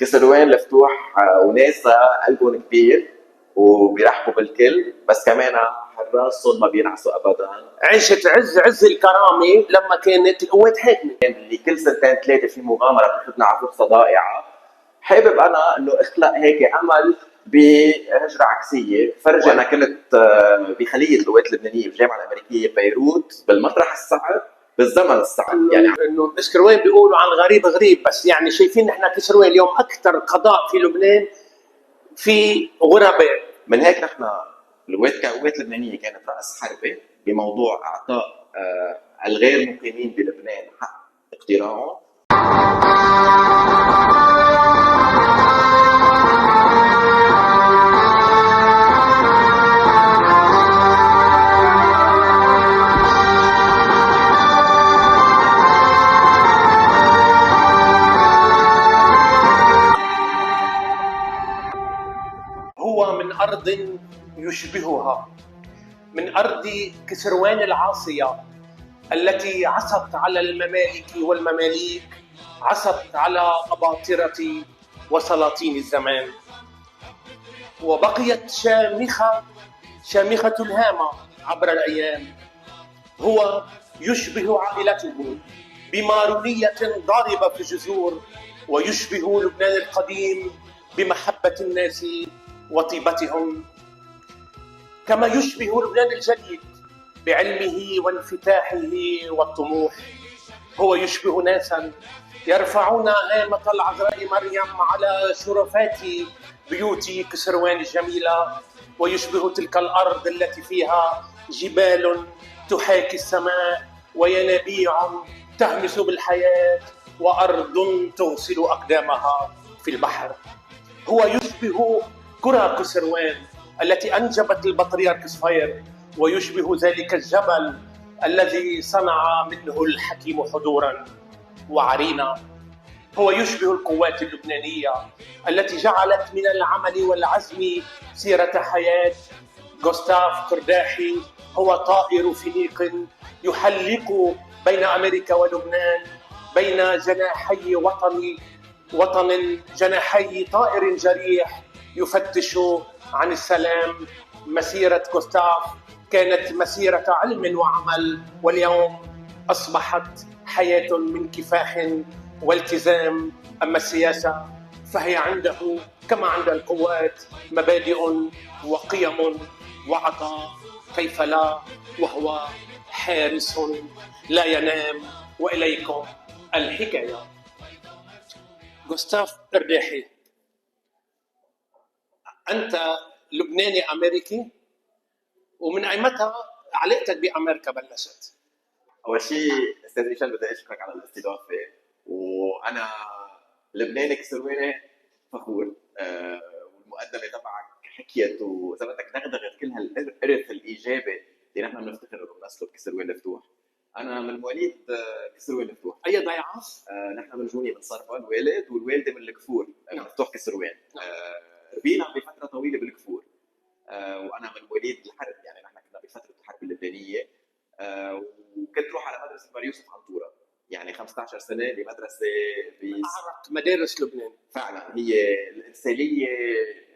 كسروان الفتوح وناسها قلبهم كبير وبيرحبوا بالكل، بس كمان حراسهم ما بينعسوا ابدا. عيشت عز الكرامه لما كانت القوات حاكمه، اللي كل سنتين ثلاثه في مغامره بتاخذنا على فرصه ضائعه. حابب انا انه اخلق هيك امل بهجره عكسيه. فرجي انا كنت بخليه القوات اللبنانيه بالجامعه الامريكيه ببيروت، بالمطرح الصعب بالزمن الصعب. يعني انه كسروان بيقولوا عن غريب غريب، بس يعني شايفين احنا كسروان اليوم اكثر قضاء في لبنان في غرباء. من هيك نحن القوات كقوات لبنانيه كانت راس حربه بموضوع اعطاء الغير مقيمين بلبنان حق اقتراعهم. هو من أرض يشبهها، من أرض كسروان العاصية التي عصت على الممالك والمماليك، عصت على أباطرة وسلاطين الزمان، وبقيت شامخة الهامة عبر الأيام. هو يشبه عائلته بمارونية ضاربة في الجذور، ويشبه لبنان القديم بمحبة الناس وطيبتهم، كما يشبه لبنان الجديد بعلمه وانفتاحه والطموح. هو يشبه ناسا يرفعون هامة العذراء مريم على شرفات بيوت كسروان الجميلة، ويشبه تلك الأرض التي فيها جبال تحاكي السماء وينابيع تهمس بالحياة وأرض تغسل أقدامها في البحر. هو يشبه قرى كسروان التي أنجبت البطريرك صفير، ويشبه ذلك الجبل الذي صنع منه الحكيم حضورا وعرينا. هو يشبه القوات اللبنانية التي جعلت من العمل والعزم سيرة حياة. غوستاف قرداحي هو طائر فينيق يحلق بين أمريكا ولبنان، بين جناحي وطن جناحي طائر جريح يفتش عن السلام. مسيرة غوستاف كانت مسيرة علم وعمل، واليوم أصبحت حياة من كفاح والتزام. أما السياسة فهي عنده كما عند القوات مبادئ وقيم وعطاء، كيف لا، وهو حارس لا ينام. وإليكم الحكاية. غوستاف قرداحي، أنت لبناني أمريكي، ومن أيمتى علاقتك بأمريكا بلشت؟ اول شيء استاذ ميشيل بدي اشكرك على الاستضافه، وانا لبناني كسرواني فخور. والمقدمه تبعك حكيت واذا بدك دغدغت كل هالارث الايجابي اللي نحن بنفتخر انه بنسلك بكسروان الفتوح. انا من مواليد كسروان الفتوح. اي ضيعه؟ نحن من جوني من صرفا الوالد، والوالده من الكفور مفتوح كسروان. ربينا بفتره طويله بالكفور. وانا من مواليد الحرب، يعني نحن كنا بفتره الحرب اللبنانيه. وكنت روح على مدرسه مار يوسف عنطوره، يعني 15 سنه بمدرسه اعرق مدارس لبنان. فعلا هي الارساليه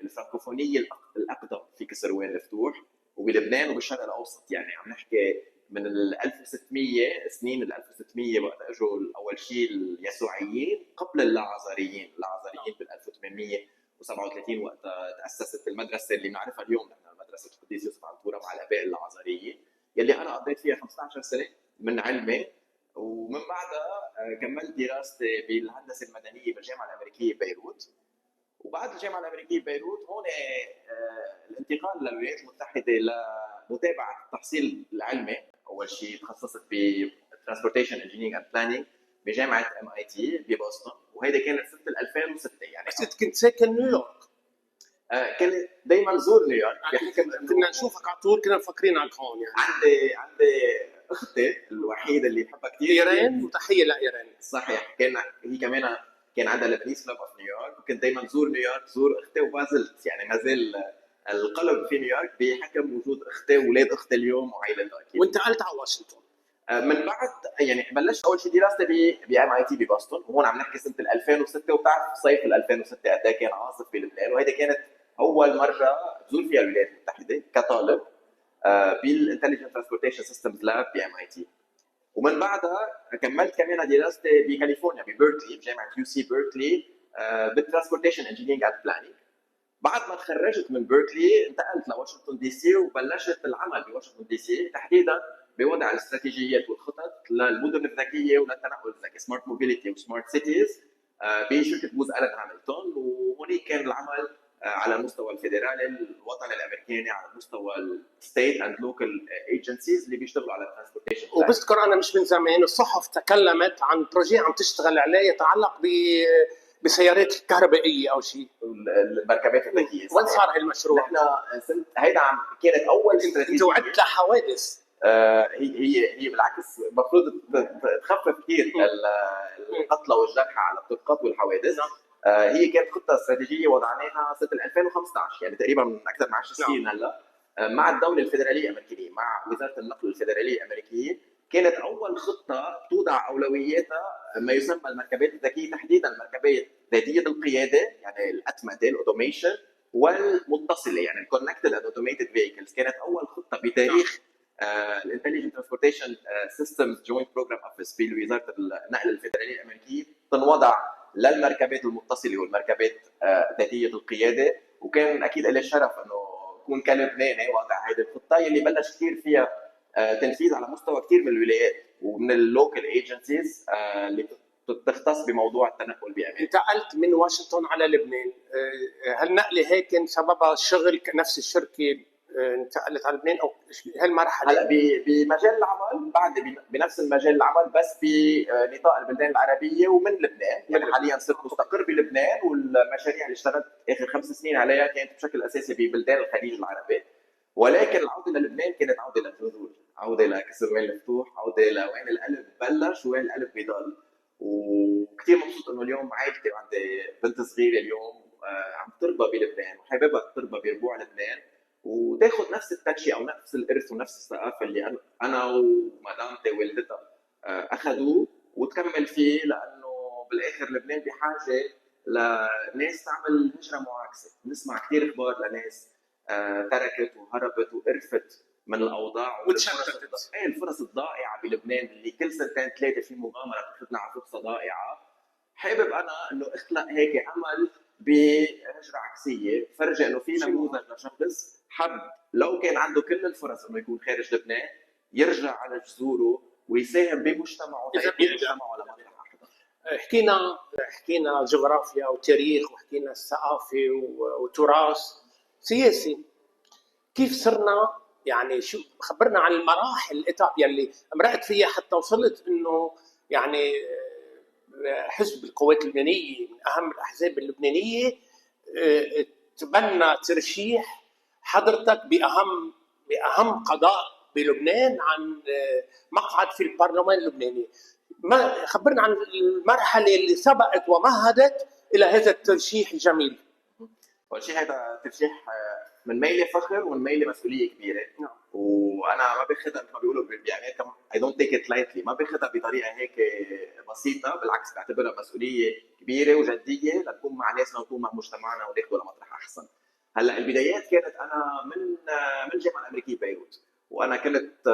الفرنكوفونيه الاقدم في كسروان الفتوح وبلبنان وبالشرق الاوسط. يعني عم نحكي من ال 1600 سنين، ال 1600 وقت اجوا اول شيء اليسوعيين قبل اللاعذاريين بال 1837 وقت تاسست المدرسه اللي بنعرفها اليوم نحن مدرسه القديس يوسف عنطوره مع الاباء اللاعذاريين، يلي انا قضيت فيها 15 سنه من علمي. ومن بعدها كملت دراستي بالهندسه المدنيه بالجامعه الامريكيه ببيروت. وبعد الجامعه الامريكيه ببيروت هون الانتقال للولايات المتحده لمتابعه التحصيل العلمي. اول شيء تخصصت ب Transportation Engineering and Planning بجامعه MIT ببوسطن، وهيدا كانت سنه 2006. يعني بس كنت ساكن نيويورك. كنت دايما زور نيويورك. كنا نشوفك على طول، كنا مفكرينك هون. يعني عندي اختي الوحيده اللي بحبها كثير ايران، وتحيه لايران. صحيح، هي كمان كان عندها لبنيز كلوب اوف نيويورك، وكنت دايما زور نيويورك، زور اختي، وما زلت يعني ما زال القلب في نيويورك بحكم وجود اختي واولاد اختي اليوم وعائلتها اكيد. وانت قلت على واشنطن؟ من بعد يعني بلشت اول شيء دراستي بام اي تي ببoston، وهون عم نحكي سنه 2006، وبتعرف صيف 2006 قد ايه كان عاصف في لبنان، وهيدي كانت اول مره بزور فيها الولايات المتحده كطالب بالانتليجنت ترانسبورتيشن سيستمز لاب بام اي تي. ومن بعدها كملت كمان دراستي بكاليفورنيا ببيركلي بجامعه يو سي بيركلي بالترانسبورتيشن انجينيرنج اند بلاننج. بعد ما تخرجت من بيركلي انتقلت لواشنطن دي سي، وبلشت العمل بواشنطن دي سي تحديدا بوضع الاستراتيجيات والخطط للمدن الذكيه وللتنقل الذكي، سمارت موبيليتي وسمارت سيتيز، بشركه بوز الن هاملتون. وهونيك كان العمل على المستوى الفيدرالي الوطني الامريكاني، على مستوى الستيت اند لوكال ايجنسيز اللي بيشتغلوا على الترانسبورتيشن. وبذكر انا مش من زمان الصحف تكلمت عن بروجي عم تشتغل عليه يتعلق بسيارات الكهربائيه او شيء، المركبات الذكيه. وين صار هالمشروع؟ نحن هيدا كانت اول استراتيجيه. انت وعدت لحوادث. هي بالعكس المفروض تخفف كثير القتلى والجرحى على الطرقات والحوادث. هي كانت خطه استراتيجيه وضعناها سنه 2015، يعني تقريبا من اكثر من 10 سنين هلا، مع الدوله الفدراليه الامريكيه، مع وزاره النقل الفدراليه الامريكيه. كانت اول خطه توضع اولوياتها ما يسمى المركبات الذكيه، تحديدا المركبات ذاتيه القياده، يعني الاتمته الاوتوميشن، والمتصله يعني الكونكتد اند اوتوميتد فيكلز. كانت اول خطه بتاريخ الانتليجنت ترانسبورتيشن سيستمز جوينت بروجرام اوفيس بوزاره النقل الفدراليه الامريكيه تنوضع للمركبات المتصله والمركبات ذاتيه القياده. وكان اكيد لي الشرف انه اكون كلبناني واضع هذه الخطه اللي بلش كثير فيها تنفيذ على مستوى كثير من الولايات ومن اللوكال ايجنسيز اللي تختص بموضوع التنقل بامريكا. انتقلت من واشنطن على لبنان، هالنقله هيك كان سببها الشغل نفس الشركه انتقلت على لبنان او هالمرحله؟ هلا بمجال العمل بعد بنفس المجال العمل، بس بنطاق البلدان العربيه ومن لبنان. يعني حاليا صرت مستقر بلبنان، والمشاريع اللي اشتغلت اخر 5 سنين عليها كانت بشكل اساسي ببلدان الخليج العربي. ولكن العوده للبنان كانت عوده للجذور، عوده لكسر وين الفتوح، عوده لوين القلب بلش وين القلب بيضل. وكثير مبسوط انه اليوم عائلتي وعندي بنت صغيره اليوم عم تربى بلبنان وحاببها تربى بربوع لبنان، وتاخذ نفس التنشئه او نفس الارث ونفس الثقافه اللي انا ومدامتي والدتها اخذوه وتكمل فيه. لانه بالاخر لبنان بحاجه لناس تعمل هجره معاكسه. بنسمع كثير اخبار لناس تركت وهربت وقرفت من الاوضاع وتشتتت. الفرص الضائعه بلبنان اللي كل 2-3 في مغامره بتاخذنا على فرصه ضائعه. حابب انا انه اخلق هيك امل بهجره عكسيه، فرجي انه في نموذج لشخص حب لو كان عنده كل الفرص انه يكون خارج لبنان يرجع على جذوره ويساهم بمجتمعه مجتمعه لمطرح احسن. حكينا جغرافيا وتاريخ، وحكينا الثقافه وتراث سياسي. كيف صرنا يعني شو خبرنا عن المراحل الاتاب يلي مرقت فيها حتى وصلت انه يعني حزب القوات اللبنانيه من اهم الاحزاب اللبنانيه تبنى ترشيح حضرتك باهم قضاء بلبنان عن مقعد في البرلمان اللبناني. ما خبرنا عن المرحله اللي سبقت ومهدت الى هذا الترشيح الجميل. اول شيء هذا ترشيح من ميلة فخر ومن ميلة مسؤوليه كبيره. وانا ما باخذها مثل ما بيقولوا بالبيانات، اي دونت تيك ات لايتلي، ما باخذها بطريقه هيك بسيطه، بالعكس بعتبرها مسؤوليه كبيره وجديه لنكون مع ناسنا ونكون مع مجتمعنا وناخذه لمطرح احسن. هلا البدايات كانت انا من الجامعه الامريكيه ببيروت، وانا كنت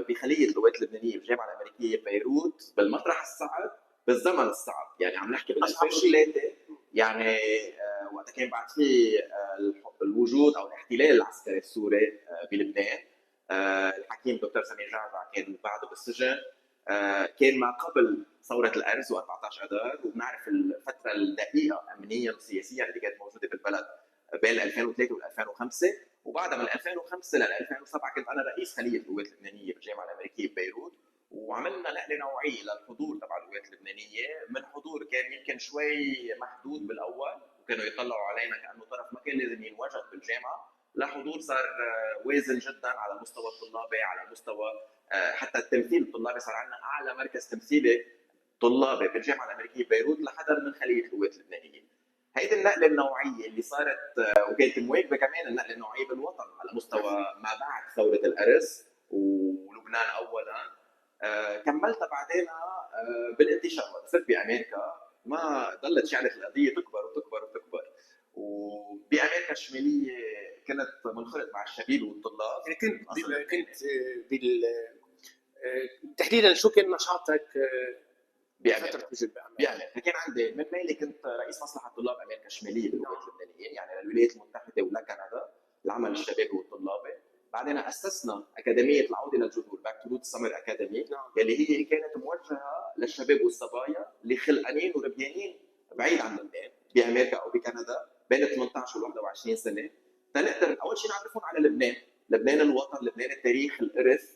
بخليه اللغات اللبنانيه بالجامعه الامريكيه ببيروت بالمطرح الصعب بالزمن الصعب. يعني عم نحكي بال 2003، يعني وقت كان بعد في الوجود او الاحتلال العسكري السوري بلبنان. الحكيم دكتور سمير جعفر كان بعده بالسجن، كان ما قبل ثوره الارز و14 اذار، وبنعرف الفتره الدقيقه امنيا وسياسيا اللي كانت موجوده بالبلد بين 2003 وال 2005. وبعدها من 2005 ل 2007 كنت انا رئيس خليه اللغات اللبنانيه بالجامعه الامريكيه ببيروت، وعملنا نقله نوعيه للحضور تبع اللغات اللبنانيه، من حضور كان يمكن شوي محدود بالاول وكانوا يطلعوا علينا كانه طرف ما كان لازم ينوجد بالجامعه، لحضور صار وازن جدا على مستوى الطلابي، على مستوى حتى التمثيل الطلابي. صار عندنا اعلى مركز تمثيلي طلابي بالجامعه الامريكيه ببيروت لحدا من خليه اللغات اللبنانيه. هيدي النقله النوعيه اللي صارت وكانت مواكبه كمان النقله النوعيه بالوطن على مستوى ما بعد ثوره الارز ولبنان اولا. كملتها بعدين بالانتشار. وقت صرت بامريكا ما ضلت شعلة القضيه تكبر وتكبر وتكبر. وبامريكا الشماليه كنت منخرط مع الشباب والطلاب. يعني كنت أصل لبناني. كنت بال تحديدا شو كان نشاطك بامريكا فتره وجود بامريكا؟ بامريكا كان عندي من مالي كنت رئيس مصلحه طلاب امريكا الشماليه بالولايات اللبنانيه، يعني للولايات المتحده ولكندا، العمل الشبابي والطلابي. بعدين اسسنا اكاديميه العوده للجذور، باك تو روت سمر اكاديمي، نعم. يلي هي كانت موجهه للشباب والصبايا اللي خلقانين وربيانين بعيد عن لبنان بامريكا او بكندا بين 18 و 21 سنه، تنقدر اول شيء نعرفهم على لبنان، لبنان الوطن، لبنان التاريخ، الارث،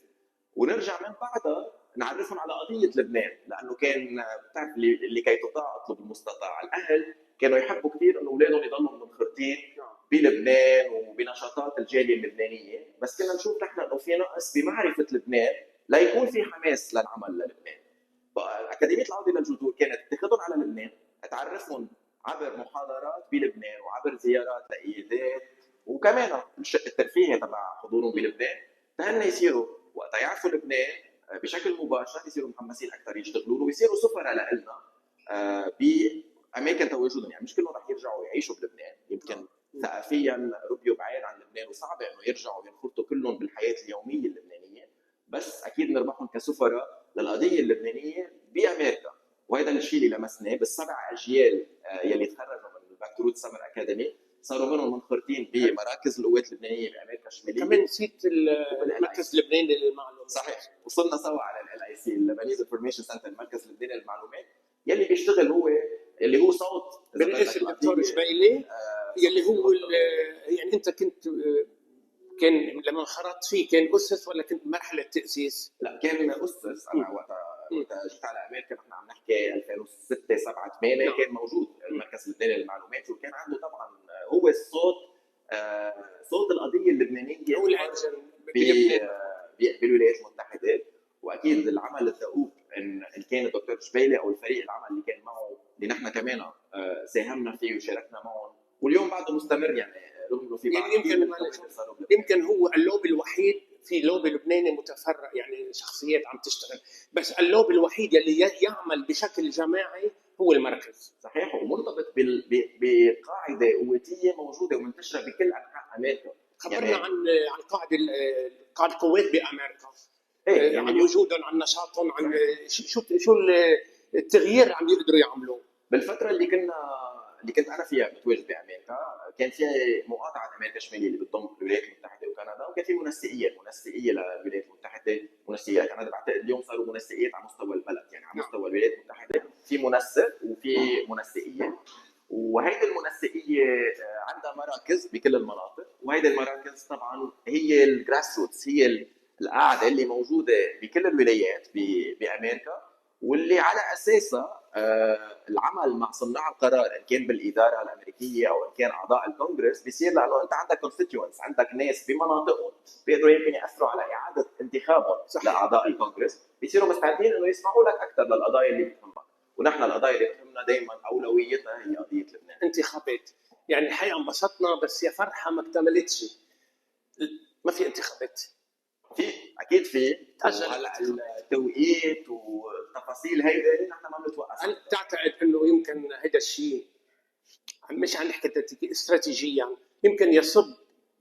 ونرجع من بعدها نعرفهم على قضيه لبنان. لانه كان بتعرف اللي كي تطاع اطلب المستطاع، الاهل كانوا يحبوا كثير انه اولادهم يضلوا منخرطين بلبنان وبنشاطات الجاليه اللبنانيه، بس كنا نشوف نحن انه في نقص بمعرفه لبنان ليكون في حماس للعمل للبنان. اكاديميه العوده للجذور كانت تاخذهم على لبنان، تعرفهم عبر محاضرات بلبنان وعبر زيارات لايادات، وكمان الشق الترفيهي تبع حضورهم بلبنان، فهن يصيروا وقت يعرفوا لبنان بشكل مباشر يصيروا محمسين اكثر يشتغلوا له ويصيروا سفراء لنا باماكن تواجدهم. يعني مش كلهم رح يرجعوا يعيشوا بلبنان، يمكن ثقافيا ربيوا بعيد عن لبنان وصعب انه يرجعوا ينخرطوا كلهم بالحياه اليوميه اللبنانيه، بس اكيد نربحهم كسفراء للقضيه اللبنانيه بامريكا. وهذا الشيء اللي لمسناه بالسبع اجيال يلي تخرجوا من الباك تو روت سمر اكاديمي، صاروا منهم منخرطين بمراكز القوات اللبنانيه بامريكا الشماليه. كمان نسيت المركز اللبناني للمعلومات. صحيح، وصلنا سوا على ال IC اللبنانيز انفورميشن سنتر، المركز اللبناني للمعلومات، يلي بيشتغل هو اللي هو صوت بالاسم الدكتور جبيلي، يلي هو يعني انت كنت كان لما انخرطت فيه كان اسس ولا كنت مرحله تاسيس؟ لا كان اسس. انا وقت جيت على امريكا نحن عم نحكي 2006 7 8 كان موجود المركز اللبناني للمعلومات، وكان عنده طبعا هو الصوت، صوت القضيه اللبنانيه هو الانجن بالولايات المتحده. واكيد العمل الدؤوب ان كان الدكتور جبيلي او الفريق العمل اللي كان معه اللي نحن كمان ساهمنا فيه وشاركنا معهم، واليوم بعده مستمر. يعني رغم انه في بعض يمكن هو اللوبي الوحيد، في لوبي لبناني متفرع يعني شخصيات عم تشتغل، بس اللوبي الوحيد اللي يعمل بشكل جماعي هو المركز. صحيح، ومرتبط بقاعده قوتيه موجوده ومنتشره بكل انحاء امريكا. خبرنا يعني عن قاعده قوات بامريكا، يعني عن وجودهم، عن نشاطهم، عن شو التغيير عم يقدروا يعملوه. بالفتره اللي كنت انا فيها متواجد بامريكا، كان في مقاطعه امريكا الشماليه اللي بتضم الولايات المتحده وكندا، وكان في منسقيه للولايات المتحده، منسقيه لكندا. بعتقد اليوم صاروا منسقيات على مستوى البلد، يعني على مستوى الولايات المتحده في منسق وفي منسقيه، وهيدي المنسقيه عندها مراكز بكل المناطق، وهيدي المراكز طبعا هي الجراس روتس، هي القاعده اللي موجوده بكل الولايات بامريكا، واللي على اساسها العمل مع صناع القرار ان كان بالاداره الامريكيه او ان كان اعضاء الكونغرس بيصير، لانه انت عندك كونستيتيوينتس، عندك ناس بمناطقهم بيقدروا يمكن ياثروا على اعاده انتخابهم لاعضاء الكونغرس، بيصيروا مستعدين انه يسمعوا لك اكثر للقضايا اللي بتهمك. ونحن القضايا اللي بتهمنا دائما اولويتها هي قضيه لبنان. انتخابات، يعني الحقيقه انبسطنا، بس يا فرحه ما اكتملتش، ما في انتخابات. في اكيد في، هلا التوقيت والتفاصيل هيدي نحن ما بنتوقف. هل تعتقد انه يمكن هذا الشيء مش عم نحكي استراتيجيا يمكن يصب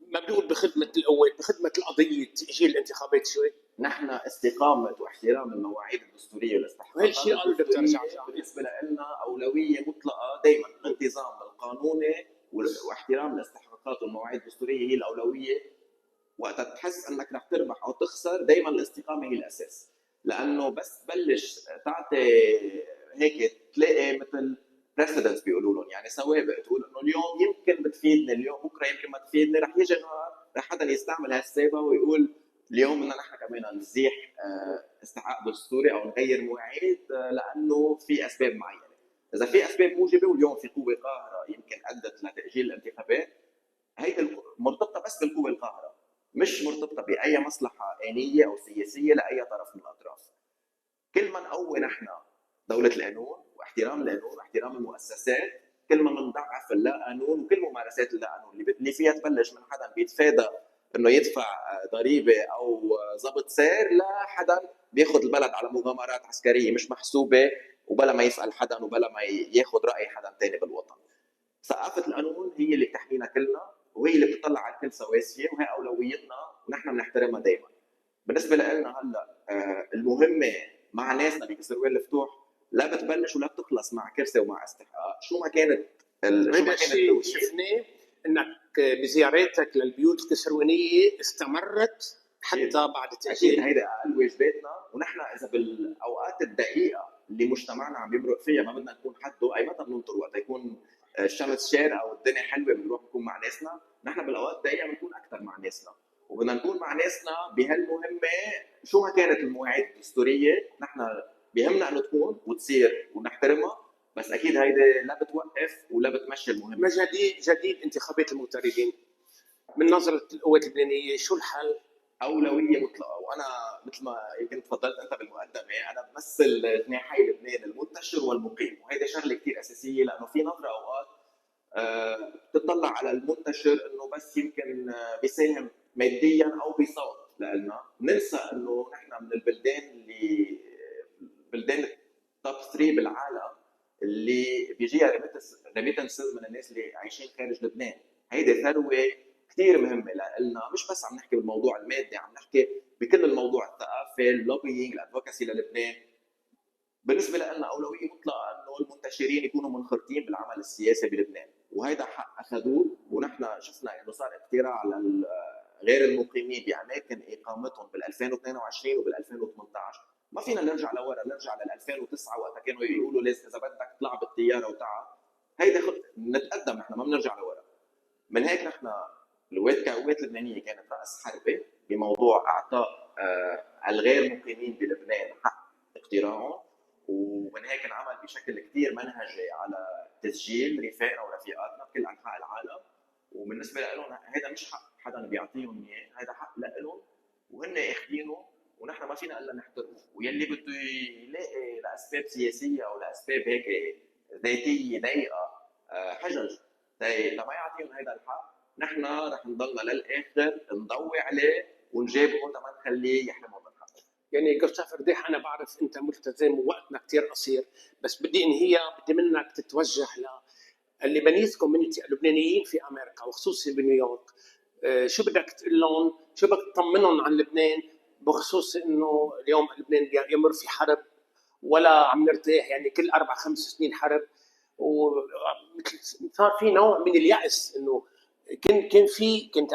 مبلول بخدمه القوات، بخدمه القضيه تاجيل الانتخابات شوي؟ نحن استقامه واحترام المواعيد الدستوريه والاستحقاقات وهالشيء قالوا دكتور بالنسبه لنا اولويه مطلقه دائما. الانتظام القانوني واحترام الاستحقاقات والمواعيد الدستوريه هي الاولويه. وقت تحس انك رح تربح او تخسر دائما الاستقامه هي الاساس، لانه بس تبلش تعطي هيك تلاقي مثل بريسيدنس بيقولوا لهم، يعني سوابق، تقول انه اليوم يمكن بتفيدني، اليوم بكره يمكن ما تفيدني، رح يجي نهار رح حدا يستعمل هالسابقه ويقول اليوم بدنا نحن كمان نزيح استحقاق دستوري او نغير مواعيد لانه في اسباب معينه. اذا في اسباب موجبه واليوم في قوه قاهره يمكن ادت لتاجيل الانتخابات، هيدي مرتبطه بس بالقوه القاهره، مش مرتبطه باي مصلحه انيه او سياسيه لاي طرف من الاطراف. كل ما نقوي نحن دوله القانون واحترام القانون واحترام المؤسسات، كل ما بنضعف اللا قانون وكل ممارسات اللا قانون اللي فيها تبلش من حدا بيتفادى انه يدفع ضريبه او ضبط سير لحدا بياخد البلد على مغامرات عسكريه مش محسوبه، وبلا ما يسال حدا وبلا ما ياخد راي حدا تاني بالوطن. ثقافه القانون هي اللي بتحمينا كلنا، وهي اللي بتطلع على الكل سواسيه، وهي اولويتنا ونحن بنحترمها دائما. بالنسبه لنا هلا المهمه مع ناسنا بكسروان الفتوح لا بتبلش ولا بتخلص مع كرسي ومع استحقاق، شو ما كانت هذا الشيء شفناه انك بزياراتك للبيوت الكسروانيه استمرت حتى بعد تاجيل. اكيد هيدا اقل واجباتنا، ونحن اذا بالاوقات الدقيقه اللي مجتمعنا عم يمرق فيها ما بدنا نكون حده، اي متى بننطر وقت يكون الشمس شارقه والدنيا حلوه بنروح نكون مع ناسنا. نحن بالاوقات الدقيقه بنكون اكثر مع ناسنا، وبدنا نكون مع ناسنا بهالمهمه شو ما كانت المواعيد الدستوريه. نحن بيهمنا انه تكون وتصير ونحترمها، بس اكيد هيدي لا بتوقف ولا بتمشي المهمه. ما جديد انتخابات المغتربين من نظره القوات اللبنانيه شو الحل؟ اولويه مطلقه، وانا مثل ما يمكن تفضلت انت بالمقدمه انا بمثل جناحي لبنان المنتشر والمقيم، وهيدي شغله كثير اساسيه، لانه في نظره اوقات بتطلع على المنتشر انه بس يمكن بيساهم ماديا او بصوت لنا، ننسى انه نحن من البلدان اللي بلدان التوب 3 بالعالم اللي بيجيها ريميتنسز من الناس اللي عايشين خارج لبنان. هيدي ثروه كثير مهمه لنا، مش بس عم نحكي بالموضوع المادي، عم نحكي بكل الموضوع الثقافي، اللوبينج، الادفوكاسي للبنان. بالنسبه لنا اولويه مطلقه انه المنتشرين يكونوا منخرطين بالعمل السياسي بلبنان، وهيدا حق اخذوه، ونحن شفنا انه صار اقتراع على غير المقيمين باماكن اقامتهم بال 2022 وبال 2018. ما فينا نرجع لورا، نرجع لل 2009 وقتها كانوا يقولوا لازم اذا بدك اطلع بالطياره وتعال. هيدا نتقدم، نحن ما بنرجع لورا. من هيك نحن القوات اللبنانيه كانت راس حربه بموضوع اعطاء الغير مقيمين بلبنان حق اقتراعهم، ومن هيك انعمل بشكل كثير منهجي على تسجيل رفاقنا ورفيقاتنا بكل انحاء العالم. وبالنسبه لهم هذا مش حق حدا بيعطيهم اياه، هذا حق لهم وهن اخذينه، ونحن ما فينا الا نحترمه. ويلي بده يلاقي لاسباب سياسيه او لاسباب هيك ذاتيه ضيقه حجج لما يعطيهم هذا الحق، نحن رح نضلنا للاخر نضوي عليه ونجابهه لما نخليه يحرمهم من حقه. يعني جوستاف رديح انا بعرف انت ملتزم ووقتنا كثير قصير، بس بدي انهيها، بدي منك تتوجه لللبنانيز كوميونتي اللبنانيين في امريكا وخصوصي بنيويورك. شو بدك تقول لهم؟ شو بدك تطمنهم عن لبنان بخصوص انه اليوم لبنان يمر في حرب ولا عم نرتاح، يعني كل 4-5 سنين حرب، وصار في نوع من اليأس انه كنت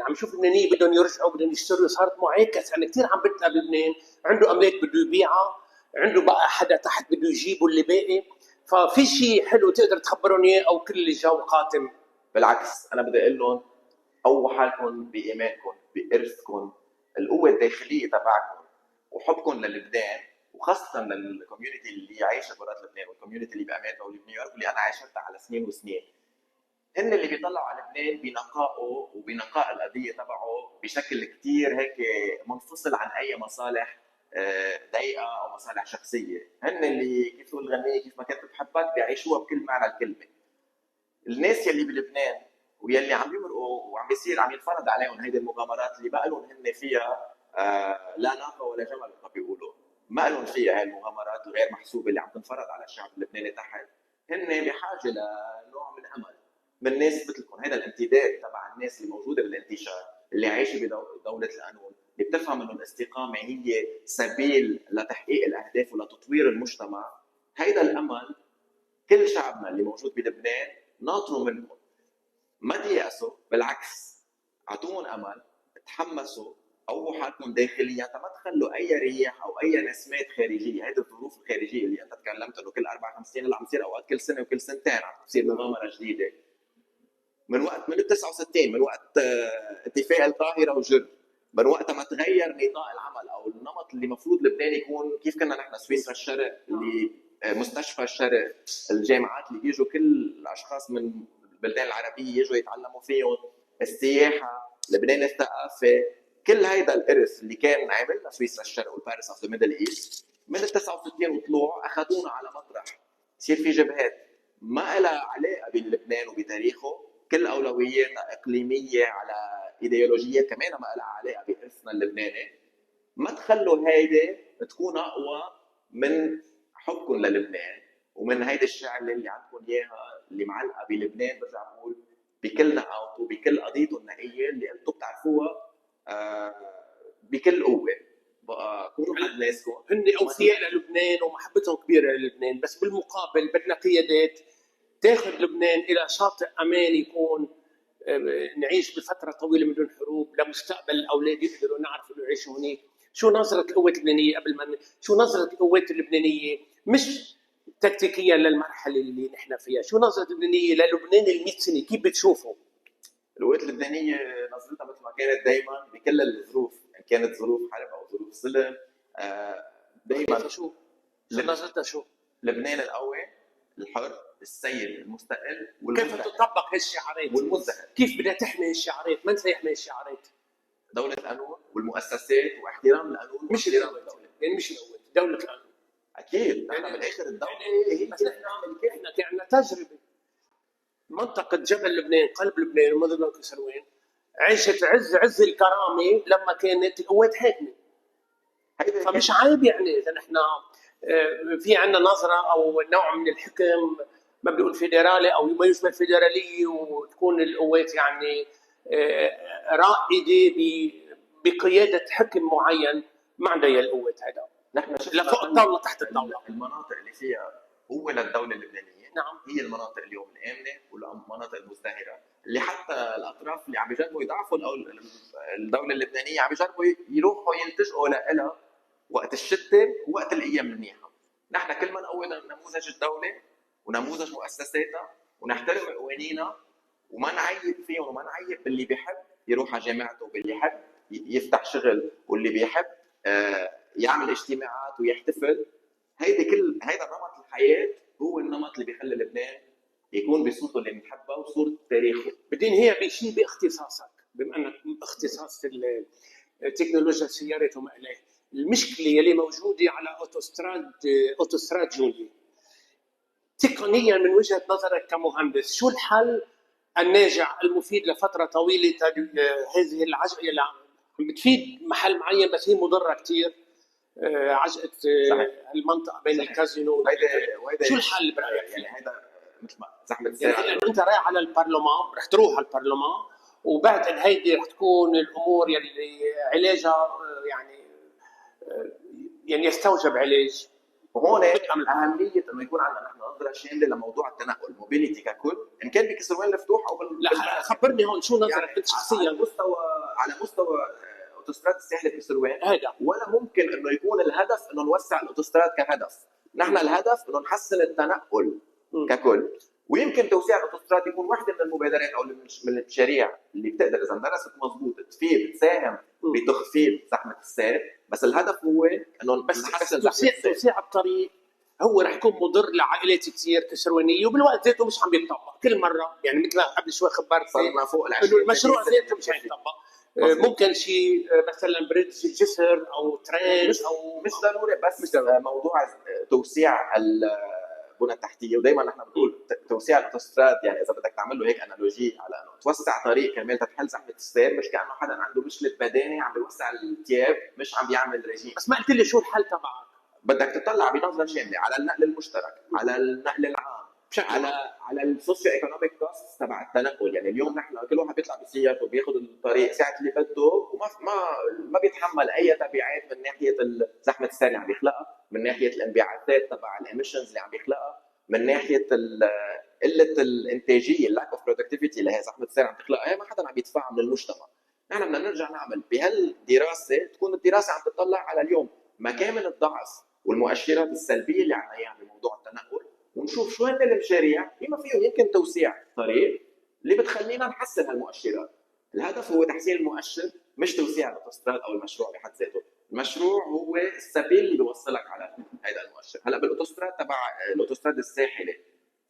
عم شوف لبنانيين بدهم يرجعوا بدهم يشتروا، صارت معاكسه. يعني كثير عم بتلاقي لبنان عنده املاك بده يبيعها، عنده بقى حدا تحت بده يجيبه اللي باقي. ففي شيء حلو تقدر تخبرهم اياه او كل الجو قاتم؟ بالعكس انا بدي اقول لهم قووا حالكم بايمانكم بارثكم، القوه الداخليه تبعكم وحبكم للبنان، وخاصه للكوميونتي اللي عايشه برات لبنان والكوميونتي اللي بامريكا واللي بنيويورك واللي انا عاشتها على سنين وسنين. هن اللي بيطلعوا على لبنان بنقائه وبنقاء القضيه تبعه بشكل كثير هيك منفصل عن اي مصالح ضيقه او مصالح شخصيه. هن اللي كيف تقول الغنيه كيف ما كانت بتحبك بيعيشوها بكل معنى الكلمه. الناس يلي بلبنان ويلي عم يمرقوا وعم بيصير عم ينفرض عليهم هيدي المغامرات اللي بقى لهم هن فيها لا ناقه ولا جمل ما بيقولوا، ما لهم فيها هاي المغامرات الغير محسوبه اللي عم تنفرض على الشعب اللبناني تحت. هن بحاجه لنوع من امل من ناس مثلكم، هذا الامتداد تبع الناس اللي موجوده بالانتشار اللي عايشه بدوله القانون، اللي بتفهم انه الاستقامه هي سبيل لتحقيق الاهداف ولتطوير المجتمع. هيدا الامل كل شعبنا اللي موجود بلبنان ناطروا منكم. ما تيأسوا، بالعكس اعطوهم امل، تحمسوا، قووا حالكم داخليا، ما تخلوا اي رياح او اي نسمات خارجيه. هيدي الظروف الخارجيه اللي انت تكلمت انه كل 4-5 سنين هلا عم تصير اوقات كل سنه وكل سنتين عم تصير مغامره جديده. من وقت من 69 من وقت اتفاق القاهره وجر، من وقت ما تغير نطاق العمل او النمط اللي المفروض لبنان يكون كيف كنا نحن سويسرا الشرق اللي مستشفى الشرق، الجامعات اللي بيجوا كل الاشخاص من البلدان العربيه يجوا يتعلموا فيهم، السياحه، لبنان الثقافه، كل هيدا الارث اللي كان عاملنا سويسرا الشرق والباريس اوف ذا ميدل ايست من ال 69 وطلوع اخذونا على مطرح يصير في جبهات ما لها علاقه بلبنان وبتاريخه، كل اولوياتها اقليميه على ايديولوجيات كمان ما لها علاقه بارثنا اللبناني. ما تخلوا هيدي تكون اقوى من حبكم للبنان ومن هيدي الشعله اللي عندكم اياها اللي معلقه بلبنان. برجع بقول بكل نقاطه وبكل قضيته النهائيه اللي انتم بتعرفوها بكل قوه. بقى كونوا حد ناسكم، هن اوفياء للبنان ومحبتهم كبيره للبنان، بس بالمقابل بدنا قيادات تاخذ لبنان الى شاطئ امان، يكون نعيش بفتره طويله من دون حروب، لمستقبل الاولاد يقدروا نعرفوا يعيشوا هناك. شو نظره القوات اللبنانيه قبل ما شو نظره القوات اللبنانيه مش تكتيكيا للمرحله اللي نحن فيها، شو نظره اللبنانيه للبنان ال100 سنه، كيف بتشوفوا؟ القوات اللبنانيه نظرتها مثل ما كانت دائما بكل الظروف، يعني كانت ظروف حرب او ظروف سلم، دائما شو نظرتها؟ شو لبنان القوي، الحر، السيد، المستقل، كيف تطبق هالشعارات والمزدهر؟ كيف بدها تحمي هالشعارات؟ من سيحمي هالشعارات؟ دولة القانون والمؤسسات واحترام القانون مش واحترام الدولة، يعني مش القوات، دولة القانون. اكيد نحن بالاخر الدولة هي بس نحن عندنا تجربة. منطقة جبل لبنان، قلب لبنان ومدن كسروان، عيشت عز الكرامة لما كانت القوات حاكمة. فمش عيب يعني اذا نحن في عندنا نظرة او نوع من الحكم ما بنقول فيدرالي او ما يشبه الفيدرالية، وتكون القوات يعني رائدة بقيادة حكم معين. ما عندها هي القوات هذا، نحن لفوق الطاولة تحت الطاولة. المناطق اللي فيها قوة للدولة اللبنانية نعم هي المناطق اليوم الآمنة والمناطق المزدهرة، اللي حتى الأطراف اللي عم بيجربوا يضعفوا الدولة اللبنانية عم بيجربوا يروحوا يلتجئوا لها وقت الشتاء ووقت الأيام المنيحة. نحن كل ما نقوي نموذج الدولة ونموذج مؤسساتها ونحترم قوانينها وما نعيب فيهم وما نعيب باللي بيحب يروح على جامعته واللي بيحب يفتح شغل واللي بيحب يعمل اجتماعات ويحتفل. هيدا نمط الحياه هو النمط اللي بيخلي لبنان يكون بصورته اللي بنحبها وصوره تاريخه. بدين هي بشيء باختصاصك، بما انك اختصاص التكنولوجيا السيارات وما اليه. المشكله يلي موجوده على اوتوستراد جولي تقنيا من وجهه نظرك كمهندس، شو الحل الناجع المفيد لفتره طويله؟ هذه العجقه عم بتفيد محل معين بس هي مضره كثير، عجقه المنطقه بين الكازينو شو الحل برايك؟ يعني هذا مثل ما زحمه الساعه يعني انت رايح على البرلمان، رح تروح على البرلمان وبعد هيدي رح تكون الامور يلي علاجها يعني يستوجب علاج. وهون اهميه انه يكون عندنا نحن نظره شامله لموضوع التنقل، موبيليتي ككل، ان كان بكسروان المفتوح او لا خبرني هون شو نظرك يعني انت شخصيا على مستوى اوتوستراد الساحل بكسروان هذا. ولا ممكن انه يكون الهدف انه نوسع الاوتوستراد كهدف. نحن الهدف انه نحسن التنقل ككل، ويمكن توسيع الاوتوستراد يكون واحده من المبادرات او من المشاريع اللي بتقدر اذا اندرست مضبوط تساهم بتخفيف زحمه السير. بس الهدف هو انه بس نحسن توسيع الطريق هو رح يكون مضر لعائلات كثير كسروانيه، وبالوقت ذاته مش عم يتطبق كل مره. يعني مثل قبل شوي خبرت صرنا فوق انه المشروع ذاته مش عم يتطبق. ممكن شيء مثلا بريدج جسر او ترين او مش ضروري، بس موضوع توسيع البنى التحتيه. ودائما نحن بنقول توسيع الاوتوستراد، يعني اذا بدك تعمل له هيك انالوجي على انه توسع طريق كرمال تحل زحمه السير، مش كانه حدا عنده مشكله بداني عم بيوسع الثياب مش عم بيعمل رجيم. بس ما قلت لي شو الحل تبعك؟ بدك تطلع بنظره شامله على النقل المشترك، على النقل العام، على السوشيو ايكونوميك كوست تبع التنقل. يعني اليوم نحن كل واحد بيطلع بسيارته وبياخذ الطريق ساعه اللي بده وما ما بيتحمل اي تبعات من ناحيه زحمه السير اللي عم بيخلقها، من ناحيه الانبعاثات تبع الاميشنز اللي عم بيخلقها، من ناحيه قله الانتاجيه اللاك اوف برودكتيفيتي اللي هي زحمه السير عم تخلقها. هي ما حدا عم يدفعها من المجتمع. نحن بدنا نرجع نعمل بهالدراسه، تكون الدراسه عم تطلع على اليوم مكامن الضعف والمؤشرات السلبيه اللي عنا اياها بموضوع التنقل، ونشوف شو هن المشاريع بما فيهم يمكن توسيع طريق اللي بتخلينا نحسن هالمؤشرات. الهدف هو تحسين المؤشر مش توسيع الاوتوستراد او المشروع بحد ذاته. المشروع هو السبيل اللي بيوصلك على هذا المؤشر. هلا بالاوتوستراد تبع الاوتوستراد الساحلي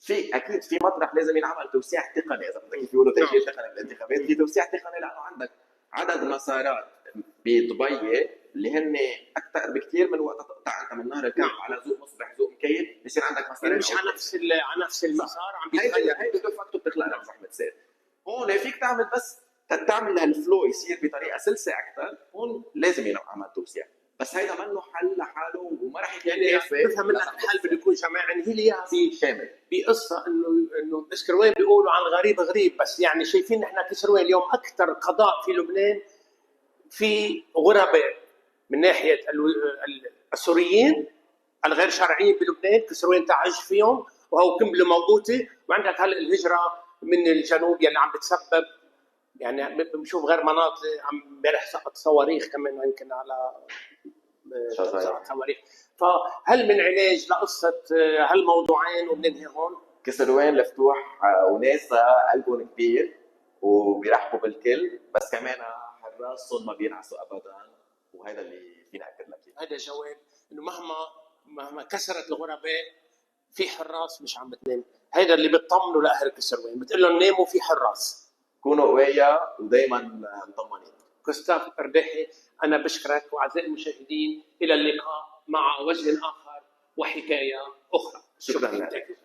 في اكيد في مطرح لازم ينعمل توسيع تقني، اذا بدك يقولوا تشغيل تقني بالانتخابات، في توسيع تقني لانه عندك عدد مسارات بضبيه اللي هن اكثر بكثير من وقت تقطع انت من نهر الكعب على ذوق مصبح ذوق مكيل، بصير عندك مسارات مش على نفس المسار عم بيتغير. هي بدو فاكتور بتخلق لك زحمه سير. هون فيك تعمل بس تعمل هالفلو يصير بطريقه سلسه اكثر، هون لازم ينعمل توسيع. بس هيدا منه حل لحاله وما راح يكون يعني كافي. بفهم منك الحل بده يكون جماعي. يعني هي لي اياها شامل بقصه انه كسروان بيقولوا عن الغريب غريب، بس يعني شايفين نحن كسروان اليوم اكثر قضاء في لبنان في غرباء من ناحيه السوريين الغير شرعيين بلبنان. كسروان تعج فيهم وهو قنبله موقوته، وعندك هلا الهجره من الجنوب يلي عم بتسبب، يعني بنشوف غير مناطق عم امبارح سقط صواريخ كمان يمكن على صواريخ. فهل من علاج لقصه هالموضوعين وبننهي هون؟ كسروان الفتوح وناسها قلبهم كبير وبيرحبوا بالكل، بس كمان حراسهم ما بينعسوا ابدا، وهذا اللي فينا اكد لك. هذا جواب انه مهما كسرت الغرباء في حراس مش عم بتنام. هذا اللي بتطمنوا لاهل كسروان، بتقول لهم ناموا في حراس، كونوا قوية ودائما مطمنين. كوستاف ارداحي، انا بشكرك. واعزائي المشاهدين الى اللقاء مع وجه اخر وحكايه اخرى. شكرا لك.